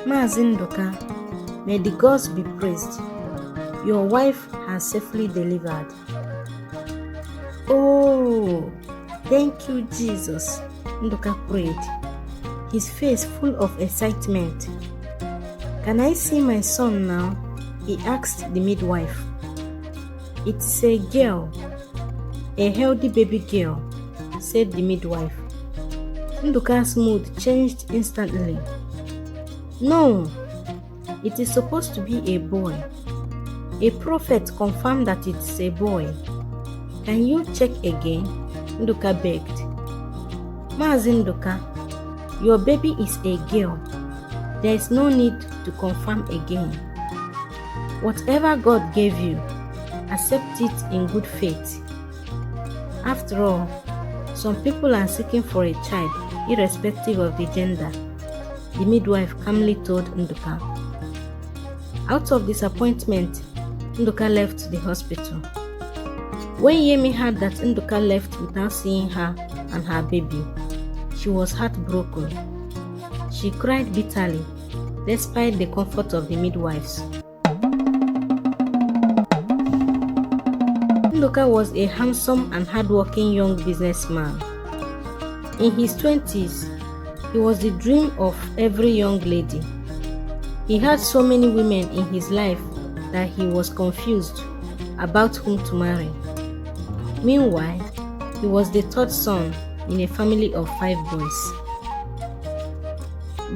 Mazi Nduka, may the gods be praised. Your wife has safely delivered. Oh, thank you, Jesus, Nduka prayed, his face full of excitement. Can I see my son now? He asked the midwife. It's a girl, a healthy baby girl, said the midwife. Nduka's mood changed instantly. No, it is supposed to be a boy. A prophet confirmed that it's a boy. Can you check again? Nduka begged. Mazi Nduka, your baby is a girl. There is no need to confirm again. Whatever God gave you, accept it in good faith. After all, some people are seeking for a child irrespective of the gender, the midwife calmly told Nduka. Out of disappointment, Nduka left the hospital. When Yemi heard that Nduka left without seeing her and her baby, she was heartbroken. She cried bitterly, despite the comfort of the midwives. Nduka was a handsome and hardworking young businessman. In his 20s, he was the dream of every young lady. He had so many women in his life that he was confused about whom to marry. Meanwhile, he was the third son in a family of 5 boys.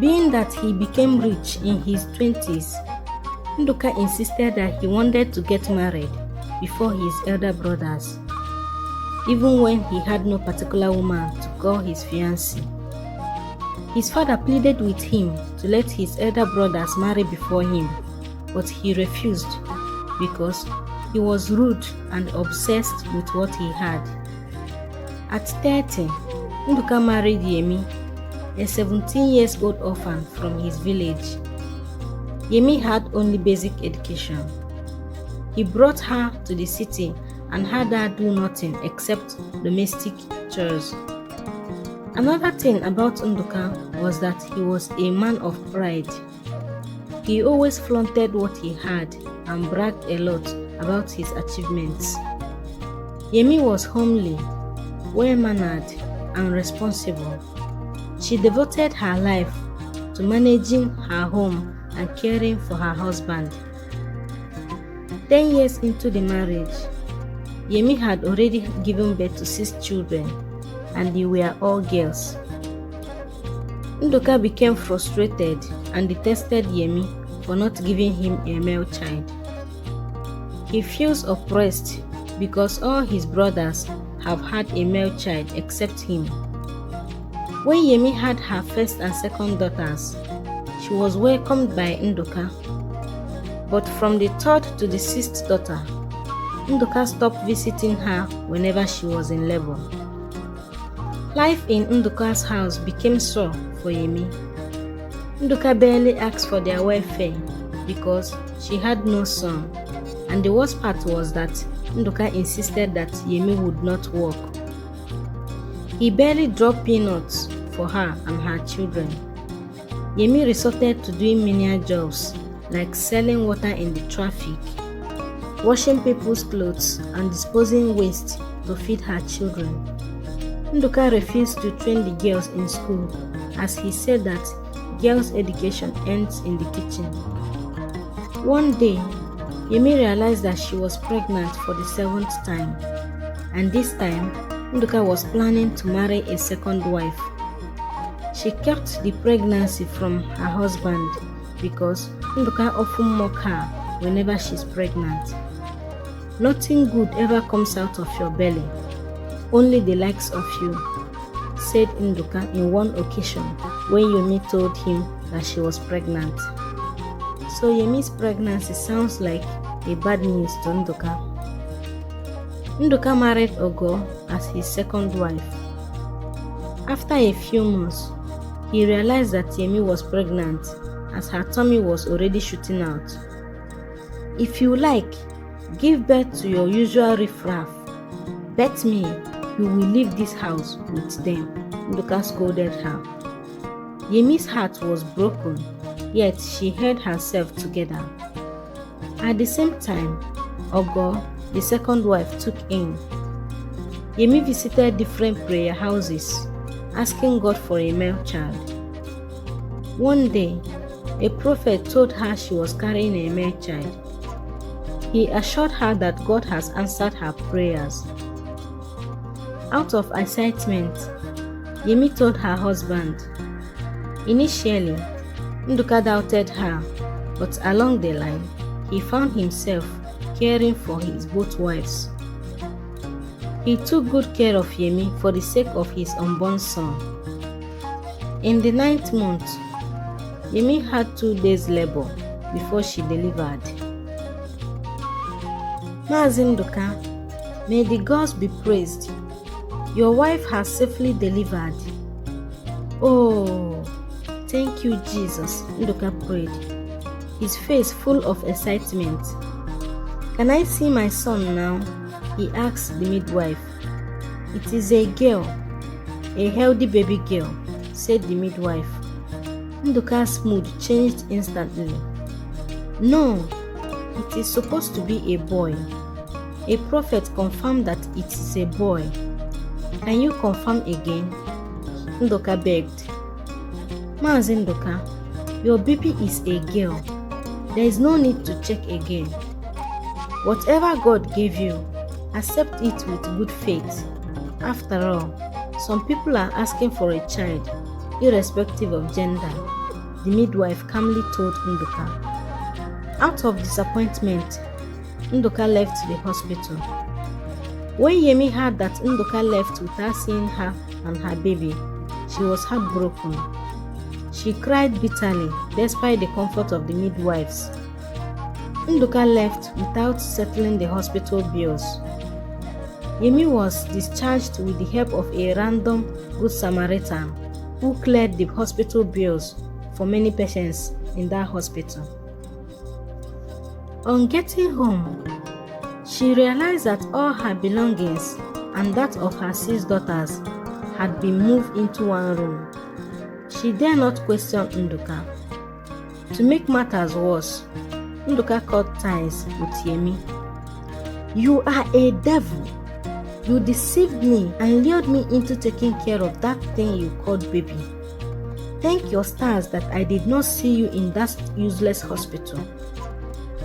Being that he became rich in his 20s, Nduka insisted that he wanted to get married before his elder brothers, even when he had no particular woman to call his fiancée. His father pleaded with him to let his elder brothers marry before him, but he refused because he was rude and obsessed with what he had. At 30, Nduka married Yemi, a 17-year-old orphan from his village. Yemi had only basic education. He brought her to the city and had her do nothing except domestic chores. Another thing about Nduka was that he was a man of pride. He always flaunted what he had and bragged a lot about his achievements. Yemi was homely, well-mannered, and responsible. She devoted her life to managing her home and caring for her husband. 10 years into the marriage, Yemi had already given birth to 6 children, and they were all girls. Nduka became frustrated and detested Yemi for not giving him a male child. He feels oppressed because all his brothers have had a male child except him. When Yemi had her first and second daughters, she was welcomed by Nduka. But from the 3rd to the 6th daughter, Nduka stopped visiting her whenever she was in labor. Life in Nduka's house became sore for Yemi. Nduka barely asked for their welfare because she had no son, and the worst part was that Nduka insisted that Yemi would not work. He barely dropped peanuts for her and her children. Yemi resorted to doing menial jobs like selling water in the traffic, washing people's clothes, and disposing waste to feed her children. Nduka refused to train the girls in school as he said that girls' education ends in the kitchen. One day, Yemi realized that she was pregnant for the 7th time, and this time, Nduka was planning to marry a second wife. She kept the pregnancy from her husband because Nduka often mocked her whenever she's pregnant. Nothing good ever comes out of your belly, only the likes of you, said Nduka in one occasion when Yemi told him that she was pregnant. So Yemi's pregnancy sounds like a bad news to Nduka. Nduka married Ogo as his second wife. After a few months, he realized that Yemi was pregnant as her tummy was already shooting out. If you like, give birth to your usual riffraff. Bet me you will leave this house with them, Nduka scolded her. Yemi's heart was broken. yet she held herself together. At the same time, Ogo, the second wife, took in. Yemi visited different prayer houses, asking God for a male child. One day, a prophet told her she was carrying a male child. He assured her that God has answered her prayers. Out of excitement, Yemi told her husband. Initially, Nduka doubted her, but along the line, he found himself caring for his both wives. He took good care of Yemi for the sake of his unborn son. In the 9th month, Yemi had 2 days labor before she delivered. Mazi Nduka, may the gods be praised. Your wife has safely delivered. Oh, thank you, Jesus, Nduka prayed, his face full of excitement. Can I see my son now? He asked the midwife. It is a girl, a healthy baby girl, said the midwife. Nduka's mood changed instantly. No, it is supposed to be a boy. A prophet confirmed that it is a boy. Can you confirm again? Nduka begged. Mazi Nduka, your baby is a girl. There is no need to check again. Whatever God gave you, accept it with good faith. After all, some people are asking for a child, irrespective of gender, the midwife calmly told Nduka. Out of disappointment, Nduka left the hospital. When Yemi heard that Nduka left without seeing her and her baby, she was heartbroken. She cried bitterly despite the comfort of the midwives. Nduka left without settling the hospital bills. Yemi was discharged with the help of a random Good Samaritan who cleared the hospital bills for many patients in that hospital. On getting home, she realized that all her belongings and that of her 6 daughters had been moved into one room. She dare not question Nduka. To make matters worse, Nduka cut ties with Yemi. You are a devil. You deceived me and lured me into taking care of that thing you called baby. Thank your stars that I did not see you in that useless hospital.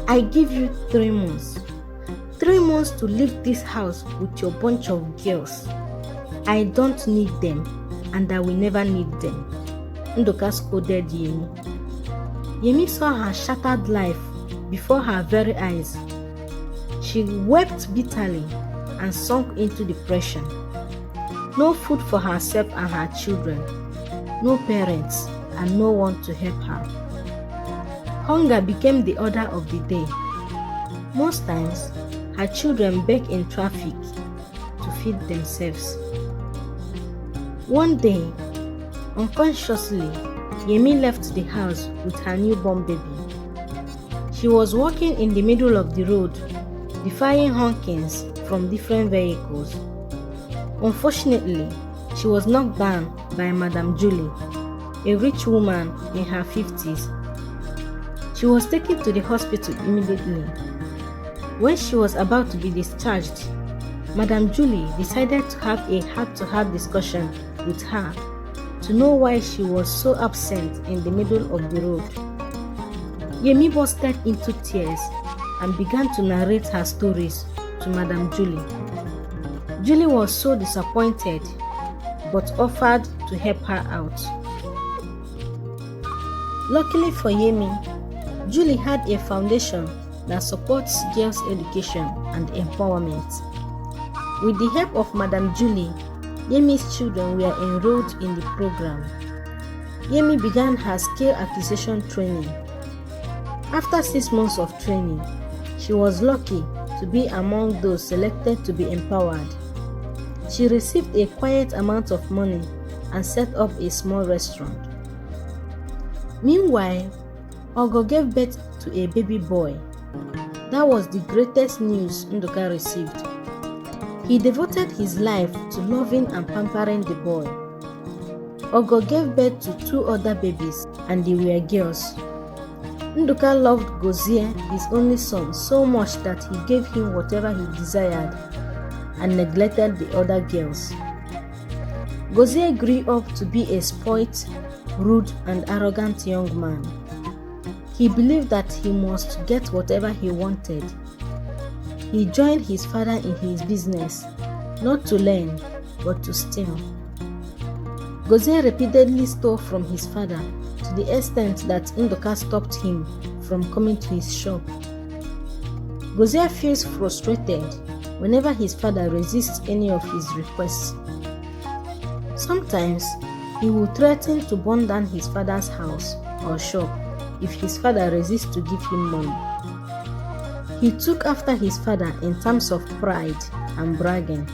I give you 3 months. 3 months to leave this house with your bunch of girls. I don't need them, and I will never need them. Nduka scolded Yemi. Yemi saw her shattered life before her very eyes. She wept bitterly and sunk into depression. No food for herself and her children, no parents, and no one to help her. Hunger became the order of the day. Most times, her children begged in traffic to feed themselves. One day, unconsciously, Yemi left the house with her newborn baby. She was walking in the middle of the road, defying honkings from different vehicles. Unfortunately, she was knocked down by Madame Julie, a rich woman in her 50s. She was taken to the hospital immediately. When she was about to be discharged, Madame Julie decided to have a heart-to-heart discussion with her to know why she was so absent in the middle of the road. Yemi bursted into tears and began to narrate her stories to Madame Julie. Julie was so disappointed but offered to help her out. Luckily for Yemi, Julie had a foundation that supports girls' education and empowerment. With the help of Madame Julie, Yemi's children were enrolled in the program. Yemi began her skill acquisition training. After 6 months of training, she was lucky to be among those selected to be empowered. She received a quiet amount of money and set up a small restaurant. Meanwhile, Ogo gave birth to a baby boy. That was the greatest news Nduka received. He devoted his life to loving and pampering the boy. Ogo gave birth to 2 other babies, and they were girls. Nduka loved Gozie, his only son, so much that he gave him whatever he desired and neglected the other girls. Gozie grew up to be a spoilt, rude, and arrogant young man. He believed that he must get whatever he wanted. He joined his father in his business, not to learn, but to steal. Gozie repeatedly stole from his father to the extent that Nduka stopped him from coming to his shop. Gozie feels frustrated whenever his father resists any of his requests. Sometimes, he will threaten to burn down his father's house or shop if his father resists to give him money. He took after his father in terms of pride and bragging.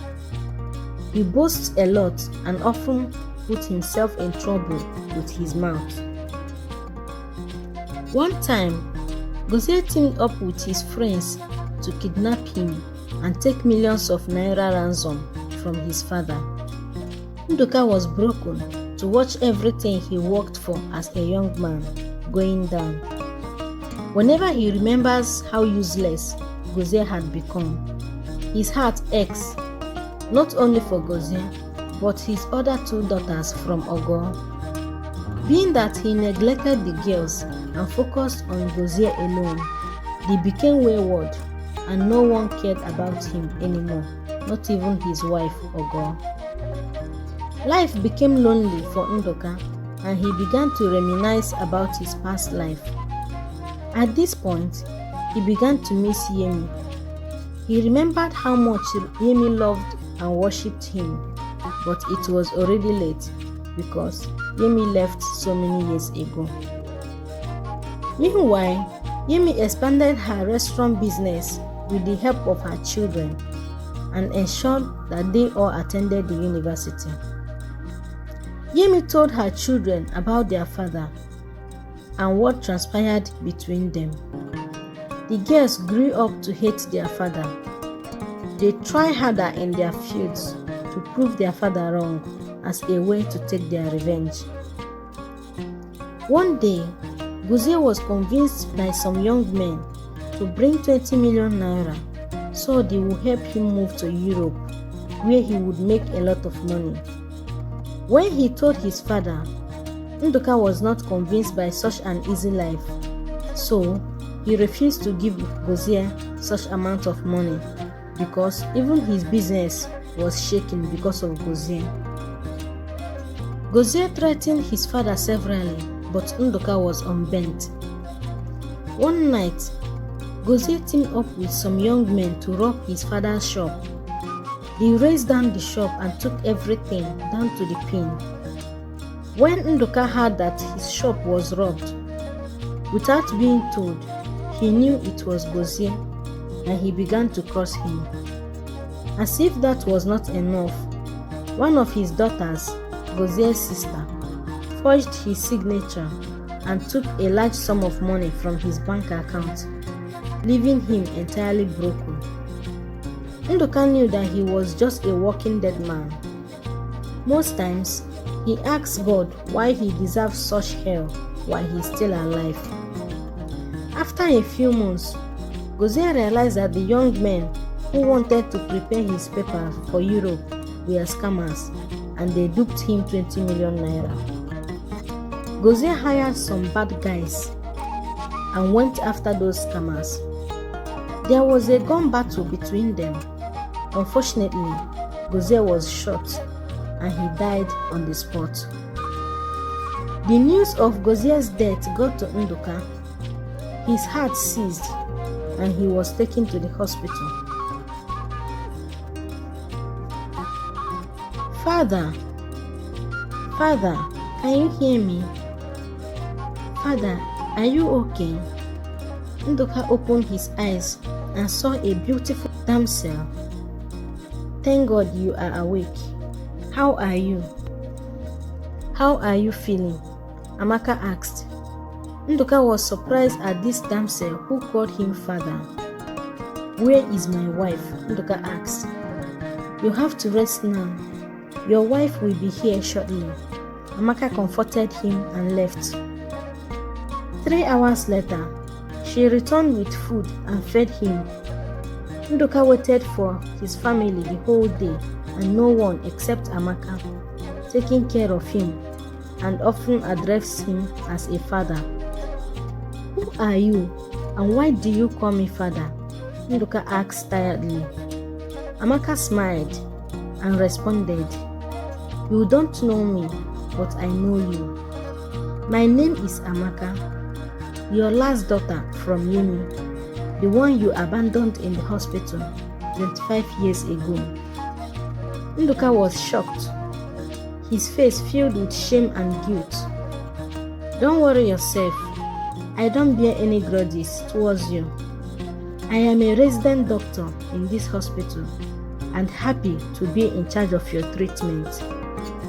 He boasts a lot and often puts himself in trouble with his mouth. One time, Gozie teamed up with his friends to kidnap him and take millions of naira ransom from his father. Nduka was broken to watch everything he worked for as a young man going down. Whenever he remembers how useless Gozie had become, his heart aches, not only for Gozie, but his other two daughters from Ogo. Being that he neglected the girls and focused on Gozie alone, they became wayward and no one cared about him anymore, not even his wife Ogo. Life became lonely for Nduka and he began to reminisce about his past life. At this point, he began to miss Yemi. He remembered how much Yemi loved and worshipped him, but it was already late because Yemi left so many years ago. Meanwhile, Yemi expanded her restaurant business with the help of her children and ensured that they all attended the university. Yemi told her children about their father and what transpired between them. The girls grew up to hate their father. They try harder in their fields to prove their father wrong as a way to take their revenge. One day, Gozie was convinced by some young men to bring 20 million naira so they would help him move to Europe, where he would make a lot of money. When he told his father, Nduka was not convinced by such an easy life, so he refused to give Gozie such amount of money because even his business was shaking because of Gozie. Gozie threatened his father severally, but Nduka was unbent. One night, Gozie teamed up with some young men to rob his father's shop. They razed down the shop and took everything down to the pin. When Nduka heard that his shop was robbed, without being told, he knew it was Gozie and he began to curse him. As if that was not enough, one of his daughters, Gozie's sister, forged his signature and took a large sum of money from his bank account, leaving him entirely broken. Nduka knew that he was just a walking dead man. Most times, he asks God why he deserves such hell while he's still alive. After a few months, Gozie realized that the young men who wanted to prepare his papers for Europe were scammers and they duped him 20 million naira. Gozie hired some bad guys and went after those scammers. There was a gun battle between them. Unfortunately, Gozie was shot and he died on the spot. The news of Gozie's death got to Nduka. His heart seized and he was taken to the hospital. Father, can you hear me? Father, are you okay? Nduka opened his eyes and saw a beautiful damsel. Thank God you are awake. How are you? How are you feeling? Amaka asked. Nduka was surprised at this damsel who called him father. Where is my wife? Nduka asked. You have to rest now. Your wife will be here shortly. Amaka comforted him and left. 3 hours later, she returned with food and fed him. Nduka waited for his family the whole day, and no one except Amaka taking care of him and often addressed him as a father. "Who are you, and why do you call me father?" Nduka asked tiredly. Amaka smiled and responded, "You don't know me, but I know you. My name is Amaka, your last daughter from Yemi, the one you abandoned in the hospital 25 years ago." Nduka was shocked, his face filled with shame and guilt. "Don't worry yourself. I don't bear any grudges towards you. I am a resident doctor in this hospital and happy to be in charge of your treatment.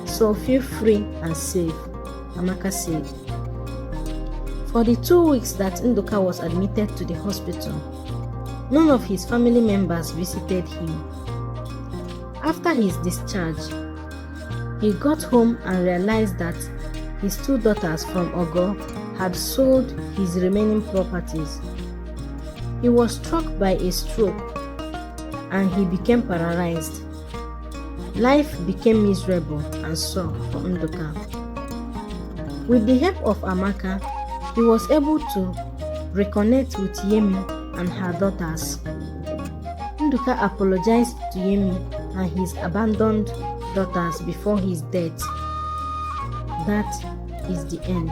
So feel free and safe," Amaka said. For the 2 weeks that Nduka was admitted to the hospital, none of his family members visited him. After his discharge, he got home and realized that his 2 daughters from Ogo had sold his remaining properties. He was struck by a stroke and he became paralyzed. Life became miserable and sore for Nduka. With the help of Amaka, he was able to reconnect with Yemi and her daughters. Nduka apologized to Yemi and his abandoned daughters before his death. That is the end.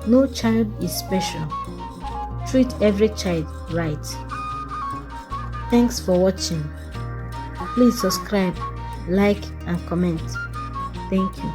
No child is special. Treat every child right. Thanks for watching. Please subscribe, like, and comment. Thank you.